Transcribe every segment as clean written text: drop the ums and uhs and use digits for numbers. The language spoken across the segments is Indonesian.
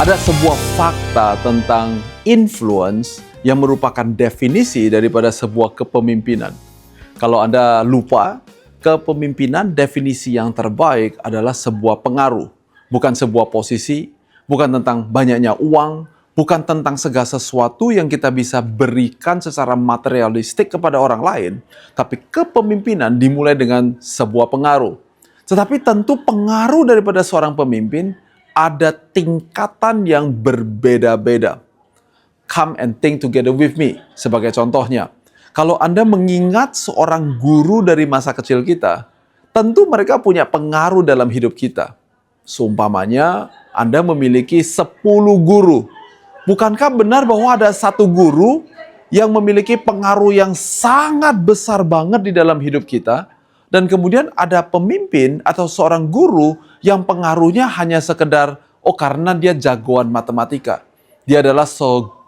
Ada sebuah fakta tentang influence yang merupakan definisi daripada sebuah kepemimpinan. Kalau Anda lupa, kepemimpinan definisi yang terbaik adalah sebuah pengaruh. Bukan sebuah posisi, bukan tentang banyaknya uang, bukan tentang segala sesuatu yang kita bisa berikan secara materialistik kepada orang lain. Tapi kepemimpinan dimulai dengan sebuah pengaruh. Tetapi tentu pengaruh daripada seorang pemimpin ada tingkatan yang berbeda-beda. Come and think together with me. Sebagai contohnya, kalau Anda mengingat seorang guru dari masa kecil kita, tentu mereka punya pengaruh dalam hidup kita. Seumpamanya, Anda memiliki 10 guru. Bukankah benar bahwa ada satu guru yang memiliki pengaruh yang sangat besar banget di dalam hidup kita? Dan kemudian ada pemimpin atau seorang guru yang pengaruhnya hanya sekedar, karena dia jagoan matematika. Dia adalah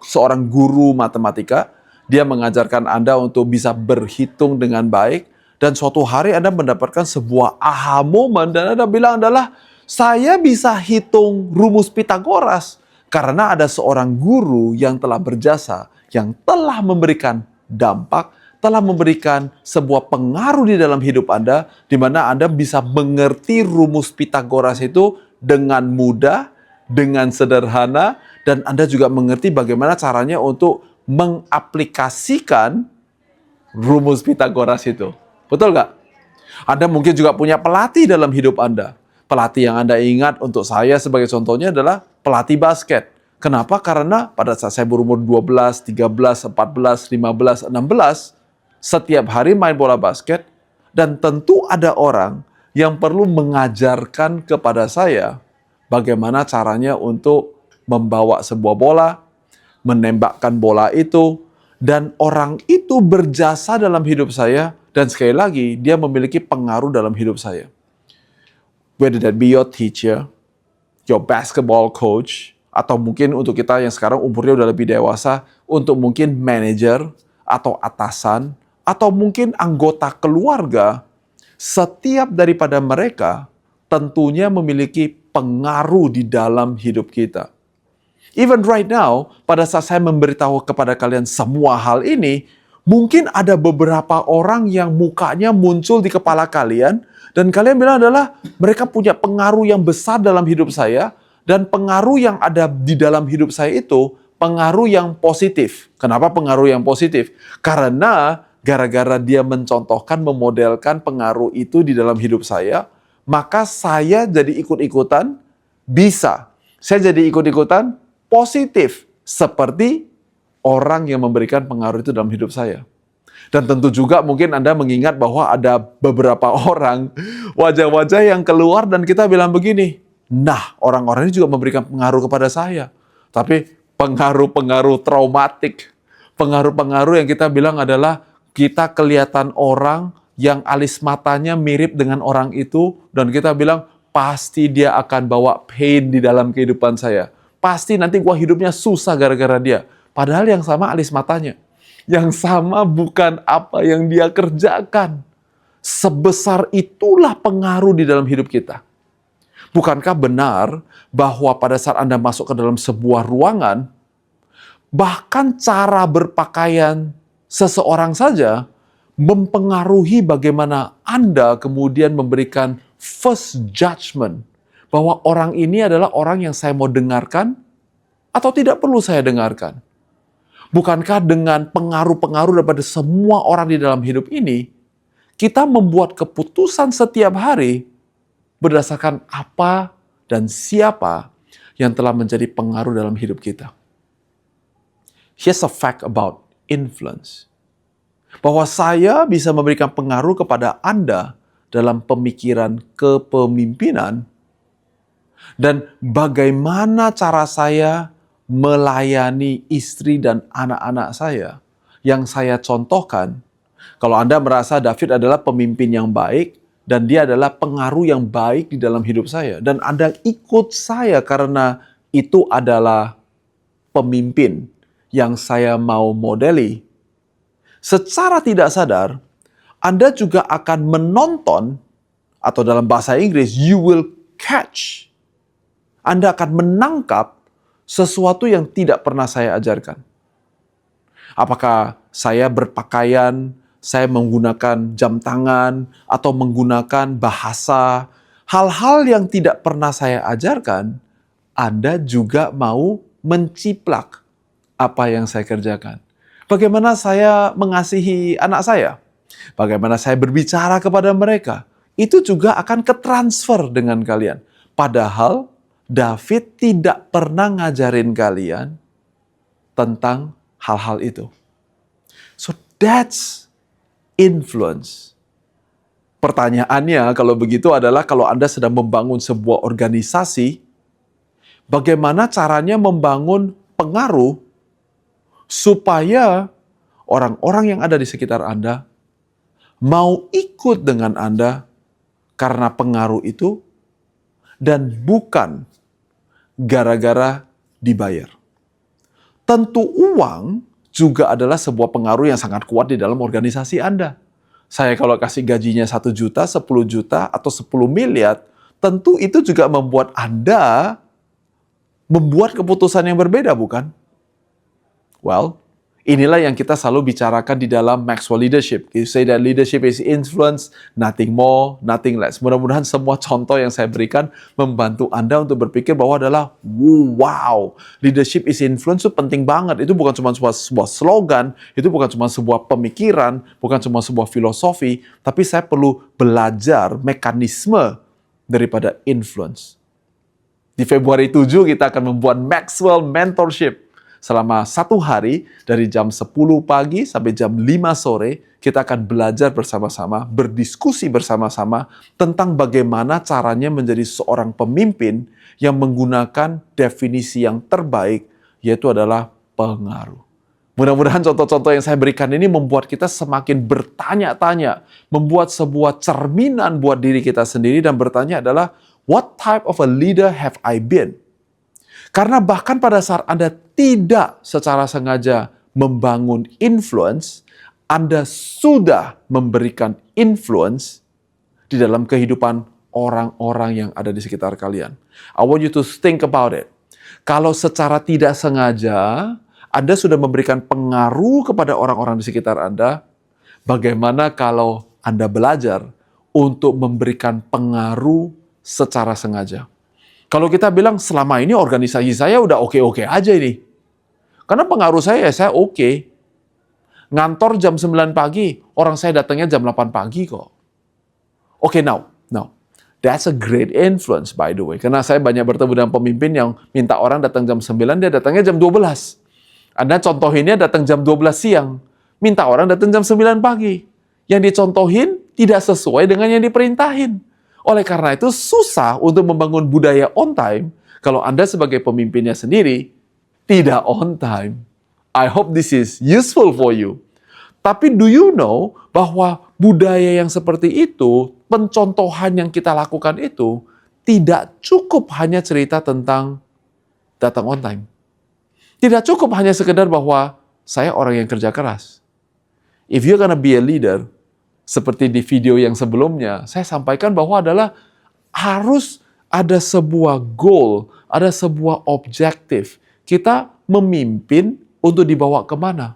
seorang guru matematika, dia mengajarkan Anda untuk bisa berhitung dengan baik, dan suatu hari Anda mendapatkan sebuah aha moment, dan Anda bilang adalah, saya bisa hitung rumus Pitagoras, karena ada seorang guru yang telah berjasa, yang telah memberikan dampak, telah memberikan sebuah pengaruh di dalam hidup Anda, di mana Anda bisa mengerti rumus Pitagoras itu dengan mudah, dengan sederhana, dan Anda juga mengerti bagaimana caranya untuk mengaplikasikan rumus Pitagoras itu. Betul nggak? Anda mungkin juga punya pelatih dalam hidup Anda. Pelatih yang Anda ingat untuk saya sebagai contohnya adalah pelatih basket. Kenapa? Karena pada saat saya berumur 12, 13, 14, 15, 16, setiap hari main bola basket, dan tentu ada orang yang perlu mengajarkan kepada saya bagaimana caranya untuk membawa sebuah bola, menembakkan bola itu, dan orang itu berjasa dalam hidup saya, dan sekali lagi, dia memiliki pengaruh dalam hidup saya. Whether that be your teacher, your basketball coach, atau mungkin untuk kita yang sekarang umurnya udah lebih dewasa, untuk mungkin manajer atau atasan, atau mungkin anggota keluarga, setiap daripada mereka tentunya memiliki pengaruh di dalam hidup kita. Even right now, pada saat saya memberitahu kepada kalian semua hal ini, mungkin ada beberapa orang yang mukanya muncul di kepala kalian, dan kalian bilang adalah mereka punya pengaruh yang besar dalam hidup saya, dan pengaruh yang ada di dalam hidup saya itu pengaruh yang positif. Kenapa pengaruh yang positif? Karena gara-gara dia mencontohkan, memodelkan pengaruh itu di dalam hidup saya, maka saya jadi ikut-ikutan bisa. Saya jadi ikut-ikutan positif. Seperti orang yang memberikan pengaruh itu dalam hidup saya. Dan tentu juga mungkin Anda mengingat bahwa ada beberapa orang, wajah-wajah yang keluar dan kita bilang begini, nah orang-orang ini juga memberikan pengaruh kepada saya. Tapi pengaruh-pengaruh traumatik, pengaruh-pengaruh yang kita bilang adalah, kita kelihatan orang yang alis matanya mirip dengan orang itu, dan kita bilang, pasti dia akan bawa pain di dalam kehidupan saya. Pasti nanti gua hidupnya susah gara-gara dia. Padahal yang sama alis matanya. Yang sama bukan apa yang dia kerjakan. Sebesar itulah pengaruh di dalam hidup kita. Bukankah benar bahwa pada saat Anda masuk ke dalam sebuah ruangan, bahkan cara berpakaian seseorang saja mempengaruhi bagaimana Anda kemudian memberikan first judgment bahwa orang ini adalah orang yang saya mau dengarkan atau tidak perlu saya dengarkan. Bukankah dengan pengaruh-pengaruh daripada semua orang di dalam hidup ini, kita membuat keputusan setiap hari berdasarkan apa dan siapa yang telah menjadi pengaruh dalam hidup kita. Here's a fact about influence. Bahwa saya bisa memberikan pengaruh kepada Anda dalam pemikiran kepemimpinan, dan bagaimana cara saya melayani istri dan anak-anak saya yang saya contohkan. Kalau Anda merasa David adalah pemimpin yang baik dan dia adalah pengaruh yang baik di dalam hidup saya, dan Anda ikut saya karena itu adalah pemimpin yang saya mau modeli, secara tidak sadar, Anda juga akan menonton, atau dalam bahasa Inggris, you will catch. Anda akan menangkap sesuatu yang tidak pernah saya ajarkan. Apakah saya berpakaian, saya menggunakan jam tangan, atau menggunakan bahasa, hal-hal yang tidak pernah saya ajarkan, Anda juga mau menciplak apa yang saya kerjakan. Bagaimana saya mengasihi anak saya? Bagaimana saya berbicara kepada mereka? Itu juga akan ketransfer dengan kalian. Padahal David tidak pernah ngajarin kalian tentang hal-hal itu. So that's influence. Pertanyaannya kalau begitu adalah kalau Anda sedang membangun sebuah organisasi, bagaimana caranya membangun pengaruh supaya orang-orang yang ada di sekitar Anda mau ikut dengan Anda karena pengaruh itu dan bukan gara-gara dibayar. Tentu uang juga adalah sebuah pengaruh yang sangat kuat di dalam organisasi Anda. Saya kalau kasih gajinya 1 juta, 10 juta, atau 10 miliar, tentu itu juga membuat Anda membuat keputusan yang berbeda, bukan? Well, inilah yang kita selalu bicarakan di dalam Maxwell Leadership. You say that leadership is influence, nothing more, nothing less. Mudah-mudahan semua contoh yang saya berikan membantu Anda untuk berpikir bahwa adalah, wow, leadership is influence itu penting banget. Itu bukan cuma sebuah slogan, itu bukan cuma sebuah pemikiran, bukan cuma sebuah filosofi, tapi saya perlu belajar mekanisme daripada influence. Di Februari 7 kita akan membuat Maxwell Mentorship. Selama 1 hari, dari jam 10 pagi sampai jam 5 sore, kita akan belajar bersama-sama, berdiskusi bersama-sama tentang bagaimana caranya menjadi seorang pemimpin yang menggunakan definisi yang terbaik, yaitu adalah pengaruh. Mudah-mudahan contoh-contoh yang saya berikan ini membuat kita semakin bertanya-tanya, membuat sebuah cerminan buat diri kita sendiri dan bertanya adalah, what type of a leader have I been? Karena bahkan pada saat Anda tidak secara sengaja membangun influence, Anda sudah memberikan influence di dalam kehidupan orang-orang yang ada di sekitar kalian. I want you to think about it. Kalau secara tidak sengaja, Anda sudah memberikan pengaruh kepada orang-orang di sekitar Anda, bagaimana kalau Anda belajar untuk memberikan pengaruh secara sengaja? Kalau kita bilang selama ini organisasi saya udah oke-oke aja ini. Karena pengaruh saya oke. Ngantor jam 9 pagi, orang saya datangnya jam 8 pagi kok. Oke, now. That's a great influence by the way. Karena saya banyak bertemu dengan pemimpin yang minta orang datang jam 9, dia datangnya jam 12. Anda contohinnya datang jam 12 siang. Minta orang datang jam 9 pagi. Yang dicontohin tidak sesuai dengan yang diperintahin. Oleh karena itu, susah untuk membangun budaya on time kalau Anda sebagai pemimpinnya sendiri tidak on time. I hope this is useful for you. Tapi do you know bahwa budaya yang seperti itu, pencontohan yang kita lakukan itu, tidak cukup hanya cerita tentang datang on time. Tidak cukup hanya sekedar bahwa saya orang yang kerja keras. If you're gonna be a leader, seperti di video yang sebelumnya, saya sampaikan bahwa adalah harus ada sebuah goal, ada sebuah objektif. Kita memimpin untuk dibawa kemana?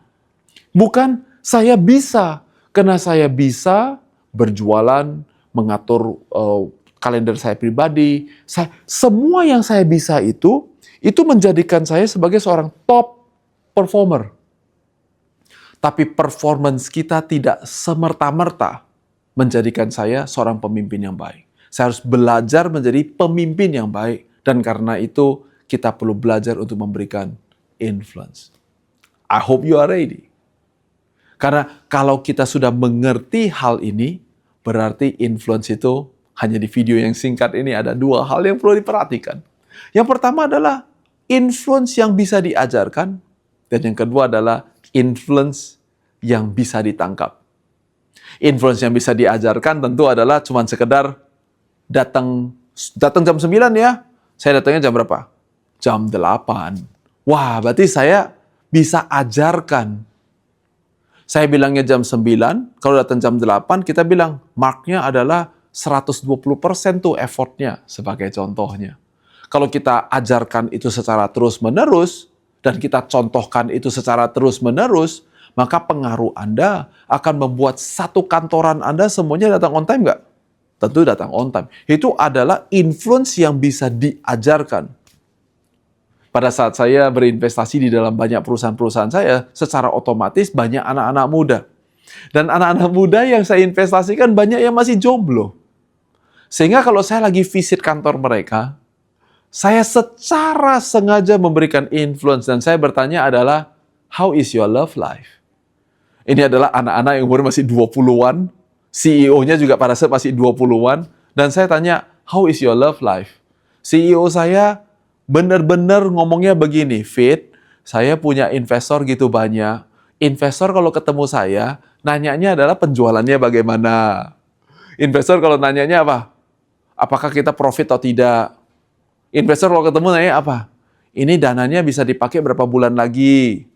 Bukan saya bisa, karena saya bisa berjualan, mengatur kalender saya pribadi. Semua yang saya bisa itu menjadikan saya sebagai seorang top performer. Tapi performance kita tidak semerta-merta menjadikan saya seorang pemimpin yang baik. Saya harus belajar menjadi pemimpin yang baik. Dan karena itu, kita perlu belajar untuk memberikan influence. I hope you are ready. Karena kalau kita sudah mengerti hal ini, berarti influence itu hanya di video yang singkat ini ada 2 hal yang perlu diperhatikan. Yang pertama adalah influence yang bisa diajarkan. Dan yang kedua adalah influence yang bisa ditangkap. Influence yang bisa diajarkan tentu adalah cuma sekedar datang jam 9 ya. Saya datangnya jam berapa? Jam 8. Wah, berarti saya bisa ajarkan. Saya bilangnya jam 9, kalau datang jam 8, kita bilang marknya adalah 120% tuh effortnya sebagai contohnya. Kalau kita ajarkan itu secara terus-menerus, dan kita contohkan itu secara terus-menerus, maka pengaruh Anda akan membuat satu kantoran Anda semuanya datang on time nggak? Tentu datang on time. Itu adalah influence yang bisa diajarkan. Pada saat saya berinvestasi di dalam banyak perusahaan-perusahaan saya, secara otomatis banyak anak-anak muda. Dan anak-anak muda yang saya investasikan banyak yang masih jomblo. Sehingga kalau saya lagi visit kantor mereka, saya secara sengaja memberikan influence dan saya bertanya adalah, how is your love life? Ini adalah anak-anak yang umur masih 20-an, CEO-nya juga pada saat masih 20-an, dan saya tanya, how is your love life? CEO saya benar-benar ngomongnya begini, Fit, saya punya investor gitu banyak. Investor kalau ketemu saya, nanyanya adalah penjualannya bagaimana. Investor kalau nanyanya apa? Apakah kita profit atau tidak? Investor kalau ketemu nanya apa? Ini dananya bisa dipakai berapa bulan lagi?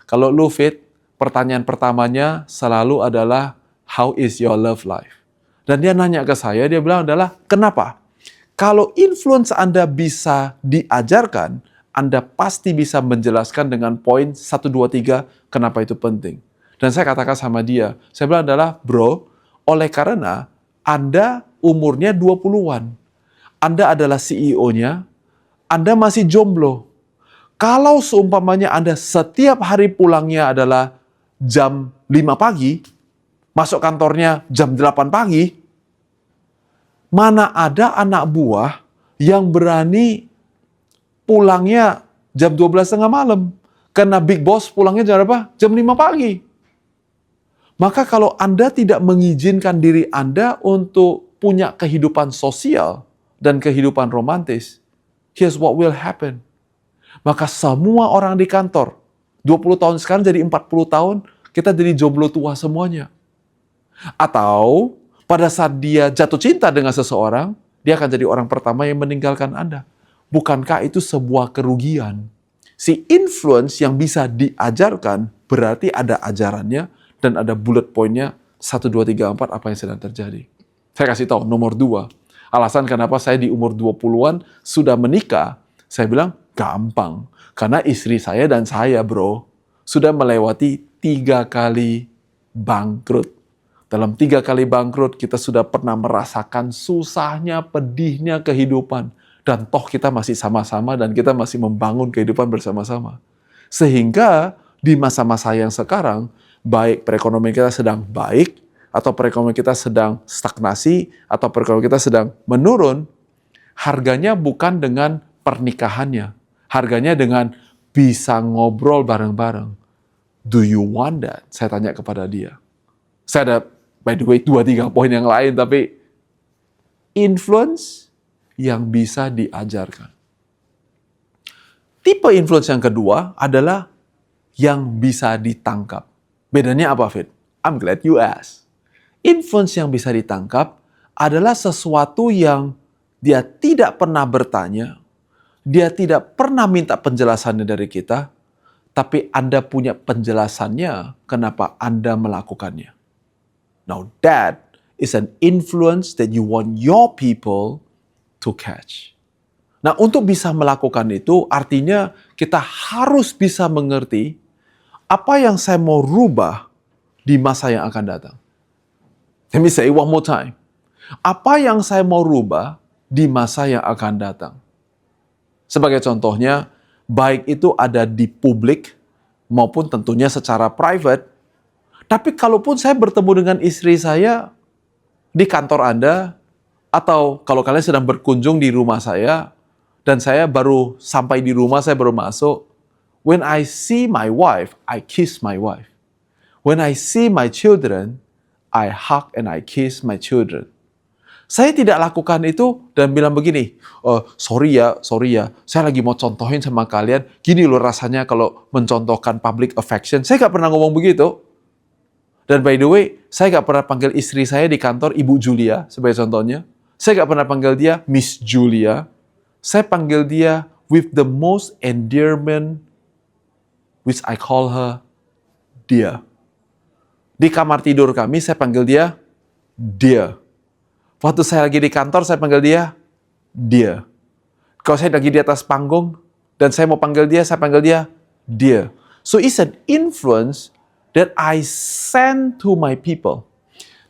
Kalau lu Fit, pertanyaan pertamanya selalu adalah, how is your love life? Dan dia nanya ke saya, dia bilang adalah, kenapa? Kalau influence Anda bisa diajarkan, Anda pasti bisa menjelaskan dengan poin 1, 2, 3 kenapa itu penting. Dan saya katakan sama dia, saya bilang adalah, bro, oleh karena Anda umurnya 20-an, Anda adalah CEO-nya, Anda masih jomblo. Kalau seumpamanya Anda setiap hari pulangnya adalah jam 5 pagi, masuk kantornya jam 8 pagi, mana ada anak buah yang berani pulangnya jam 12:30 malam. Karena big boss pulangnya jam berapa? Jam 5 pagi. Maka kalau Anda tidak mengizinkan diri Anda untuk punya kehidupan sosial dan kehidupan romantis, here's what will happen. Maka semua orang di kantor, 20 tahun sekarang jadi 40 tahun, kita jadi jomblo tua semuanya. Atau pada saat dia jatuh cinta dengan seseorang, dia akan jadi orang pertama yang meninggalkan Anda. Bukankah itu sebuah kerugian? Si influence yang bisa diajarkan berarti ada ajarannya dan ada bullet point-nya 1, 2, 3, 4 apa yang sedang terjadi. Saya kasih tahu nomor 2. Alasan kenapa saya di umur 20-an sudah menikah, saya bilang gampang. Karena istri saya dan saya, bro, sudah melewati 3 kali bangkrut. Dalam 3 kali bangkrut, kita sudah pernah merasakan susahnya, pedihnya kehidupan. Dan toh kita masih sama-sama dan kita masih membangun kehidupan bersama-sama. Sehingga di masa-masa yang sekarang, baik perekonomian kita sedang baik, atau perekonomian kita sedang stagnasi, atau perekonomian kita sedang menurun, harganya bukan dengan pernikahannya. Harganya dengan bisa ngobrol bareng-bareng. Do you want that? Saya tanya kepada dia. Saya ada, by the way, 2-3 poin yang lain, tapi influence yang bisa diajarkan. Tipe influence yang kedua adalah yang bisa ditangkap. Bedanya apa, Fit? I'm glad you asked. Influence yang bisa ditangkap adalah sesuatu yang dia tidak pernah bertanya, dia tidak pernah minta penjelasannya dari kita, tapi Anda punya penjelasannya kenapa Anda melakukannya. Now that is an influence that you want your people to catch. Nah, untuk bisa melakukan itu artinya kita harus bisa mengerti apa yang saya mau rubah di masa yang akan datang. Let me say one more time. Apa yang saya mau rubah di masa yang akan datang. Sebagai contohnya, baik itu ada di publik maupun tentunya secara private. Tapi kalaupun saya bertemu dengan istri saya di kantor Anda, atau kalau kalian sedang berkunjung di rumah saya, dan saya baru sampai di rumah, saya baru masuk, when I see my wife, I kiss my wife. When I see my children, I hug and I kiss my children. Saya tidak lakukan itu dan bilang begini, sorry ya, saya lagi mau contohin sama kalian, gini loh rasanya kalau mencontohkan public affection. Saya nggak pernah ngomong begitu. Dan by the way, saya nggak pernah panggil istri saya di kantor Ibu Julia, sebagai contohnya. Saya nggak pernah panggil dia Miss Julia. Saya panggil dia with the most endearment, which I call her dia. Di kamar tidur kami, saya panggil dia dia. Waktu saya lagi di kantor, saya panggil dia dia. Kalau saya lagi di atas panggung, dan saya mau panggil dia, saya panggil dia, dear. So it's an influence that I send to my people.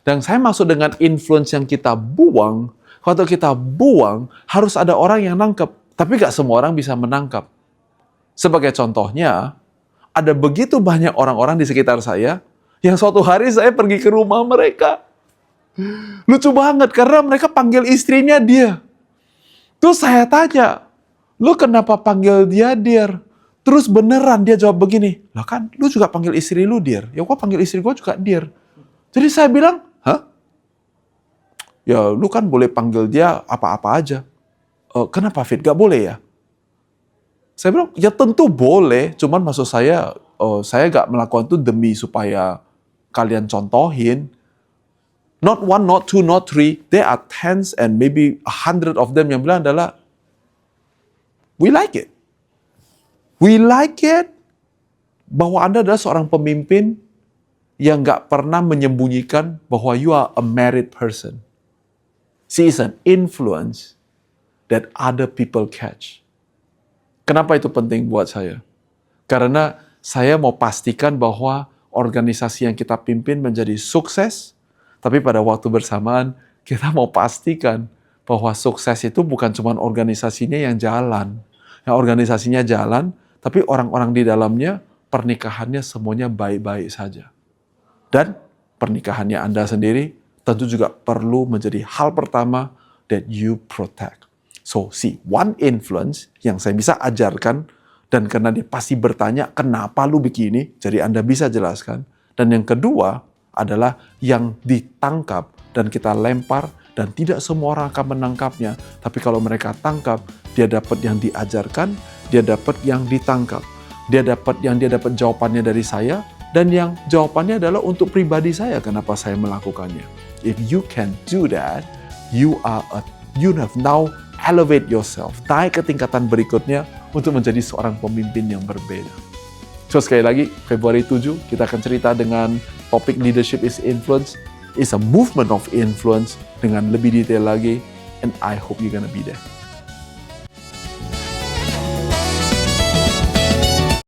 Dan saya maksud dengan influence yang kita buang, kalau kita buang, harus ada orang yang nangkep. Tapi gak semua orang bisa menangkap. Sebagai contohnya, ada begitu banyak orang-orang di sekitar saya, yang suatu hari saya pergi ke rumah mereka. Lucu banget, karena mereka panggil istrinya dia. Terus saya tanya, lu kenapa panggil dia dear? Terus beneran dia jawab begini, lah kan lu juga panggil istri lu dear. Ya gua panggil istri gua juga dear. Jadi saya bilang, hah? Ya lu kan boleh panggil dia apa-apa aja. Kenapa Fit? Gak boleh ya? Saya bilang, ya tentu boleh. Cuman maksud saya gak melakukan itu demi supaya kalian contohin. Not one, not two, not three. There are tens and maybe 100 of them yang bilang adalah, we like it. We like it bahwa Anda adalah seorang pemimpin yang gak pernah menyembunyikan bahwa you are a married person. She is an influence that other people catch. Kenapa itu penting buat saya? Karena saya mau pastikan bahwa organisasi yang kita pimpin menjadi sukses, tapi pada waktu bersamaan kita mau pastikan bahwa sukses itu bukan cuma organisasinya yang jalan. Yang organisasinya jalan, tapi orang-orang di dalamnya pernikahannya semuanya baik-baik saja. Dan pernikahannya Anda sendiri tentu juga perlu menjadi hal pertama that you protect. So, see, one influence yang saya bisa ajarkan, dan karena dia pasti bertanya, kenapa lu begini? Jadi Anda bisa jelaskan. Dan yang kedua adalah yang ditangkap dan kita lempar, dan tidak semua orang akan menangkapnya. Tapi kalau mereka tangkap, dia dapat yang diajarkan, dia dapat yang ditangkap. Dia dapat jawabannya dari saya, dan yang jawabannya adalah untuk pribadi saya, kenapa saya melakukannya. If you can do that, you have now elevate yourself, naik ke tingkatan berikutnya untuk menjadi seorang pemimpin yang berbeda. So sekali lagi, Februari 7, kita akan cerita dengan topik Leadership is Influence. It's a movement of influence dengan lebih detail lagi, and I hope you're gonna be there.